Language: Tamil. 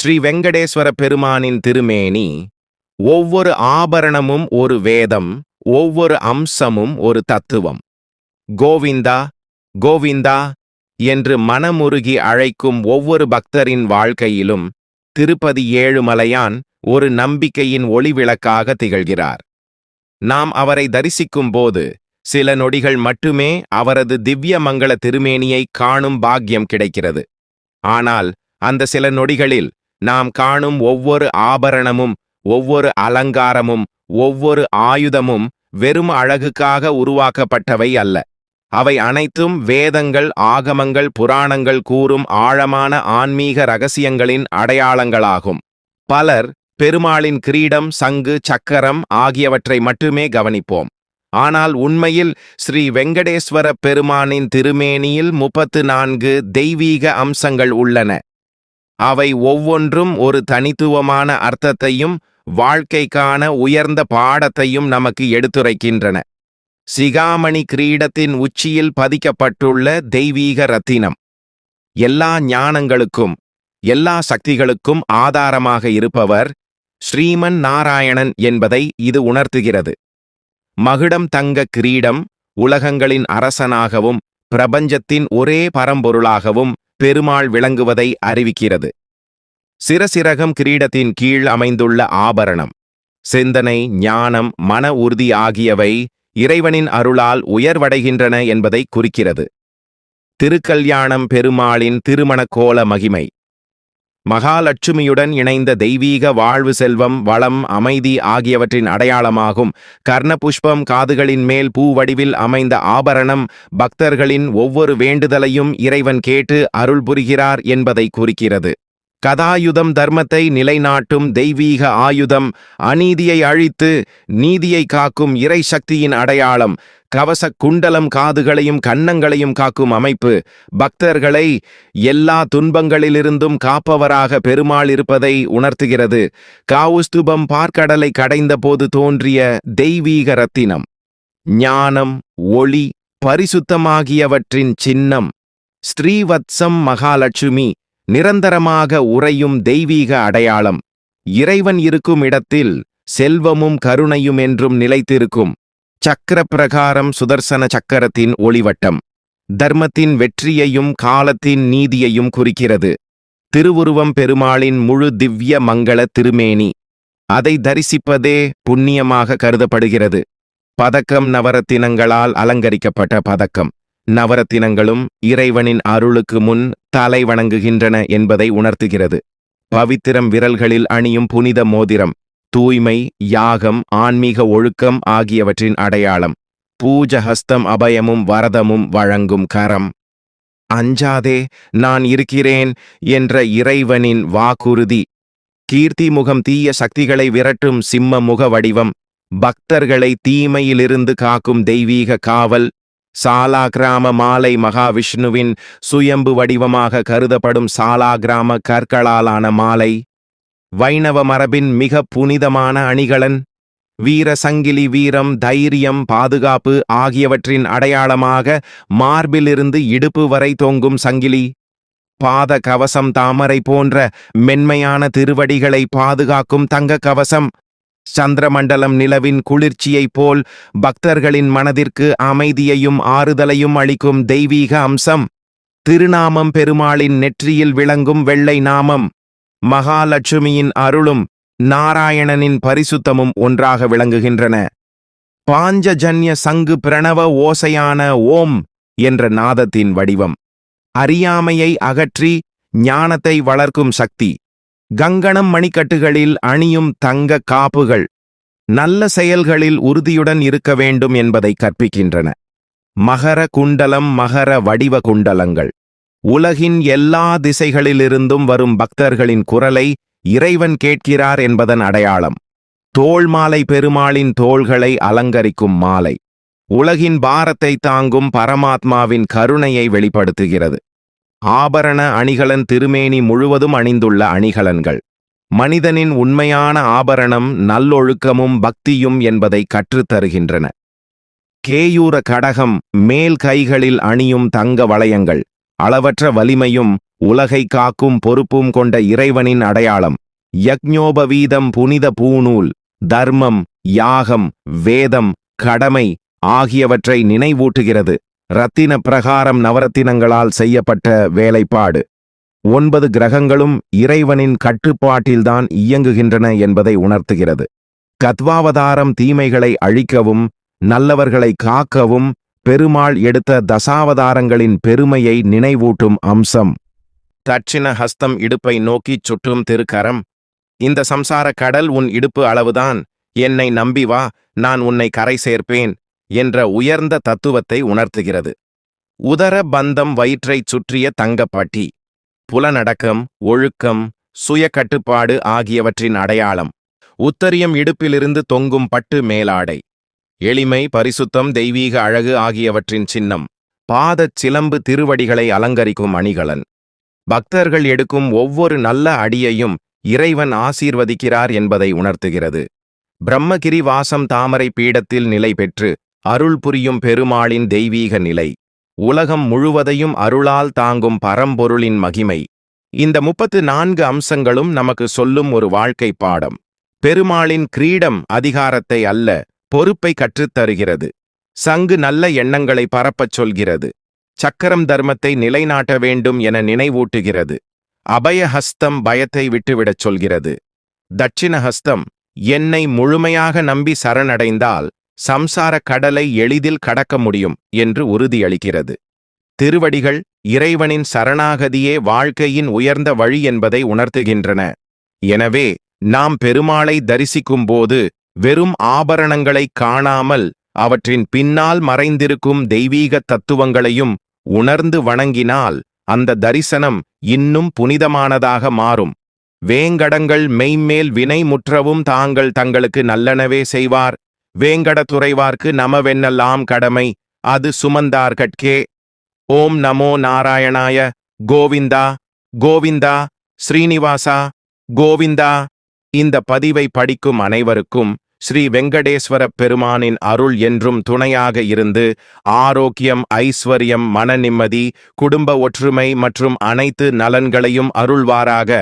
ஸ்ரீ வெங்கடேஸ்வர பெருமானின் திருமேனி, ஒவ்வொரு ஆபரணமும் ஒரு வேதம், ஒவ்வொரு அம்சமும் ஒரு தத்துவம். கோவிந்தா கோவிந்தா என்று மனமுருகி அழைக்கும் ஒவ்வொரு பக்தரின் வாழ்க்கையிலும் திருப்பதி ஏழுமலையான் ஒரு நம்பிக்கையின் ஒளிவிளக்காக திகழ்கிறார். நாம் அவரை தரிசிக்கும் போது சில நொடிகள் மட்டுமே அவரது திவ்ய மங்கள திருமேனியை காணும் பாக்கியம் கிடைக்கிறது. ஆனால் அந்த சில நொடிகளில் நாம் காணும் ஒவ்வொரு ஆபரணமும், ஒவ்வொரு அலங்காரமும், ஒவ்வொரு ஆயுதமும் வெறும் அழகுக்காக உருவாக்கப்பட்டவை அல்ல. அவை அனைத்தும் வேதங்கள், ஆகமங்கள், புராணங்கள் கூறும் ஆழமான ஆன்மீக இரகசியங்களின் அடையாளங்களாகும். பலர் பெருமாளின் கிரீடம், சங்கு, சக்கரம் ஆகியவற்றை மட்டுமே கவனிப்போம். ஆனால் உண்மையில் ஸ்ரீ வெங்கடேஸ்வர பெருமானின் திருமேனியில் 34 தெய்வீக அம்சங்கள் உள்ளன. அவை ஒவ்வொன்றும் ஒரு தனித்துவமான அர்த்தத்தையும் வாழ்க்கைக்கான உயர்ந்த பாடத்தையும் நமக்கு எடுத்துரைக்கின்றன. சிகாமணி கிரீடத்தின் உச்சியில் பதிக்கப்பட்டுள்ள தெய்வீக ரத்தினம் எல்லா ஞானங்களுக்கும், எல்லா சக்திகளுக்கும் ஆதாரமாக இருப்பவர் ஸ்ரீமன் நாராயணன் என்பதை இது உணர்த்துகிறது. மகுடம் தங்க கிரீடம் உலகங்களின் அரசனாகவும் பிரபஞ்சத்தின் ஒரே பரம்பொருளாகவும் பெருமாள் விளங்குவதை அறிவிக்கிறது. சிரசிரகம் கிரீடத்தின் கீழ் அமைந்துள்ள ஆபரணம் சிந்தனை, ஞானம், மன உறுதி ஆகியவை இறைவனின் அருளால் உயர்வடைகின்றன என்பதை குறிக்கிறது. திருக்கல்யாணம் பெருமாளின் திருமண கோல மகிமை மகாலட்சுமியுடன் இணைந்த தெய்வீக வாழ்வு, செல்வம், வளம், அமைதி ஆகியவற்றின் அடையாளமாகும். கர்ணபுஷ்பம் காதுகளின் மேல் பூ வடிவில் அமைந்த ஆபரணம் பக்தர்களின் ஒவ்வொரு வேண்டுதலையும் இறைவன் கேட்டு அருள் புரிகிறார் என்பதை குறிக்கிறது. கதாயுதம் தர்மத்தை நிலைநாட்டும் தெய்வீக ஆயுதம், அநீதியை அழித்து நீதியை காக்கும் இறை சக்தியின் அடையாளம். கவச குண்டலம் காதுகளையும் கன்னங்களையும் காக்கும் அமைப்பு பக்தர்களை எல்லா துன்பங்களிலிருந்தும் காப்பவராக பெருமாள் இருப்பதை உணர்த்துகிறது. காவுஸ்துபம் பார்க்கடலை கடைந்த போது தோன்றிய தெய்வீக ரத்தினம், ஞானம், ஒளி, பரிசுத்தமாகியவற்றின் சின்னம். ஸ்ரீவத்சம் மகாலட்சுமி நிரந்தரமாக உறையும் தெய்வீக அடையாளம். இறைவன் இருக்கும் இடத்தில் செல்வமும் கருணையும் என்றும் நிலைத்திருக்கும். சக்கர பிரகாரம் சுதர்சன சக்கரத்தின் ஒளிவட்டம் தர்மத்தின் வெற்றியையும் காலத்தின் நீதியையும் குறிக்கிறது. திருவுருவம் பெருமாளின் முழு திவ்ய மங்கள திருமேனி, அதை தரிசிப்பதே புண்ணியமாக கருதப்படுகிறது. பதக்கம் நவரத்தினங்களால் அலங்கரிக்கப்பட்ட பதக்கம். நவரத்தினங்களும் இறைவனின் அருளுக்கு முன் தலை வணங்குகின்றன என்பதை உணர்த்துகிறது. பவித்திரம் விரல்களில் அணியும் புனித மோதிரம் தூய்மை, யாகம், ஆன்மீக ஒழுக்கம் ஆகியவற்றின் அடையாளம். பூஜஹஸ்தம் அபயமும் வரதமும் வழங்கும் கரம். அஞ்சாதே, நான் இருக்கிறேன் என்ற இறைவனின் வாக்குறுதி. கீர்த்தி முகம் தீய சக்திகளை விரட்டும் சிம்ம முக வடிவம். பக்தர்களை தீமையிலிருந்து காக்கும் தெய்வீக காவல். சாலாகிராம மாலை மகாவிஷ்ணுவின் சுயம்பு வடிவமாக கருதப்படும் சாலாகிராம கற்களாலான மாலை. வைணவ மரபின் மிக புனிதமான அணிகலன். வீர சங்கிலி வீரம், தைரியம், பாதுகாப்பு ஆகியவற்றின் அடையாளமாக மார்பிலிருந்து இடுப்பு வரை தொங்கும் சங்கிலி. பாத கவசம் தாமரை போன்ற மென்மையான திருவடிகளை பாதுகாக்கும் தங்க கவசம். சந்திரமண்டலம் நிலவின் குளிர்ச்சியைப் போல் பக்தர்களின் மனதிற்கு அமைதியையும் ஆறுதலையும் அளிக்கும் தெய்வீக அம்சம். திருநாமம் பெருமாளின் நெற்றியில் விளங்கும் வெள்ளை நாமம். மகாலட்சுமியின் அருளும் நாராயணனின் பரிசுத்தமும் ஒன்றாக விளங்குகின்றன. பாஞ்சஜன்ய சங்கு பிரணவ ஓசையான ஓம் என்ற நாதத்தின் வடிவம். அறியாமையை அகற்றி ஞானத்தை வளர்க்கும் சக்தி. கங்கணம் மணிக்கட்டுகளில் அணியும் தங்க காப்புகள் நல்ல செயல்களில் உறுதியுடன் இருக்க வேண்டும் என்பதை கற்பிக்கின்றன. மகர குண்டலம், மகர வடிவ குண்டலங்கள் உலகின் எல்லா திசைகளிலிருந்தும் வரும் பக்தர்களின் குரலை இறைவன் கேட்கிறார் என்பதன் அடையாளம். தோள் மாலை பெருமாளின் தோள்களை அலங்கரிக்கும் மாலை. உலகின் பாரத்தை தாங்கும் பரமாத்மாவின் கருணையை வெளிப்படுத்துகிறது. ஆபரண அணிகலன் திருமேனி முழுவதும் அணிந்துள்ள அணிகலன்கள். மனிதனின் உண்மையான ஆபரணம் நல்லொழுக்கமும் பக்தியும் என்பதை கற்றுத்தருகின்றன. கேயூர கடகம் மேல் கைகளில் அணியும் தங்க வளையங்கள் அளவற்ற வலிமையும் உலகை காக்கும் பொறுப்பும் கொண்ட இறைவனின் அடையாளம். யக்ஞோபவீதம் புனித பூநூல், தர்மம், யாகம், வேதம், கடமை ஆகியவற்றை நினைவூட்டுகிறது. இரத்தின பிரகாரம் நவரத்தினங்களால் செய்யப்பட்ட வேலைப்பாடு. 9 கிரகங்களும் இறைவனின் கட்டுப்பாட்டில்தான் இயங்குகின்றன என்பதை உணர்த்துகிறது. கத்வாவதாரம் தீமைகளை அழிக்கவும் நல்லவர்களை காக்கவும் பெருமாள் எடுத்த தசாவதாரங்களின் பெருமையை நினைவூட்டும் அம்சம். தட்சிண ஹஸ்தம் இடுப்பை நோக்கிச் சுற்றும் திருக்கரம். இந்த சம்சார கடல் உன் இடுப்பு அளவுதான், என்னை நம்பி வா, நான் உன்னை கரை சேர்ப்பேன் என்ற உயர்ந்த தத்துவத்தை உணர்த்துகிறது. உதர பந்தம் வயிற்றைச் சுற்றிய தங்கப்பட்டி. புலனடக்கம், ஒழுக்கம், சுய கட்டுப்பாடு ஆகியவற்றின் அடையாளம். உத்தரியம் இடுப்பிலிருந்து தொங்கும் பட்டு மேலாடை. எளிமை, பரிசுத்தம், தெய்வீக அழகு ஆகியவற்றின் சின்னம். பாதச் சிலம்பு திருவடிகளை அலங்கரிக்கும் அணிகலன். பக்தர்கள் எடுக்கும் ஒவ்வொரு நல்ல அடியையும் இறைவன் ஆசீர்வதிக்கிறார் என்பதை உணர்த்துகிறது. பிரம்மகிரி வாசம் தாமரை பீடத்தில் நிலை பெற்று அருள் புரியும் பெருமாளின் தெய்வீக நிலை. உலகம் முழுவதையும் அருளால் தாங்கும் பரம்பொருளின் மகிமை. இந்த 34 அம்சங்களும் நமக்கு சொல்லும் ஒரு வாழ்க்கை பாடம். பெருமாளின் கிரீடம் அதிகாரத்தை அல்ல, பொறுப்பை கற்றுத்தருகிறது. சங்கு நல்ல எண்ணங்களை பரப்பச் சொல்கிறது. சக்கரம் தர்மத்தை நிலைநாட்ட வேண்டும் என நினைவூட்டுகிறது. அபயஹஸ்தம் பயத்தை விட்டுவிடச் சொல்கிறது. தட்சிணஹஸ்தம் என்னை முழுமையாக நம்பி சரணடைந்தால் சம்சார கடலை எளிதில் கடக்க முடியும் என்று உறுதியளிக்கிறது. திருவடிகள் இறைவனின் சரணாகதியே வாழ்க்கையின் உயர்ந்த வழி என்பதை உணர்த்துகின்றன. எனவே நாம் பெருமாளை தரிசிக்கும்போது வெறும் ஆபரணங்களை காணாமல் அவற்றின் பின்னால் மறைந்திருக்கும் தெய்வீக தத்துவங்களையும் உணர்ந்து வணங்கினால் அந்த தரிசனம் இன்னும் புனிதமானதாக மாறும். வேங்கடங்கள் மெய்மேல் வினை முற்றவும் தாங்கள் தங்களுக்கு நல்லனவே செய்வார். வேங்கட துறைவார்க்கு நமவென்னெல்லாம் கடமை, அது சுமந்தார்கட்கே. ஓம் நமோ நாராயணாய. கோவிந்தா கோவிந்தா, ஸ்ரீனிவாசா கோவிந்தா. இந்த பதிவை படிக்கும் அனைவருக்கும் ஸ்ரீ வெங்கடேஸ்வர பெருமானின் அருள் என்றும் துணையாக இருந்து ஆரோக்கியம், ஐஸ்வர்யம், மன நிம்மதி, குடும்ப ஒற்றுமை மற்றும் அனைத்து நலன்களையும் அருள்வாராக.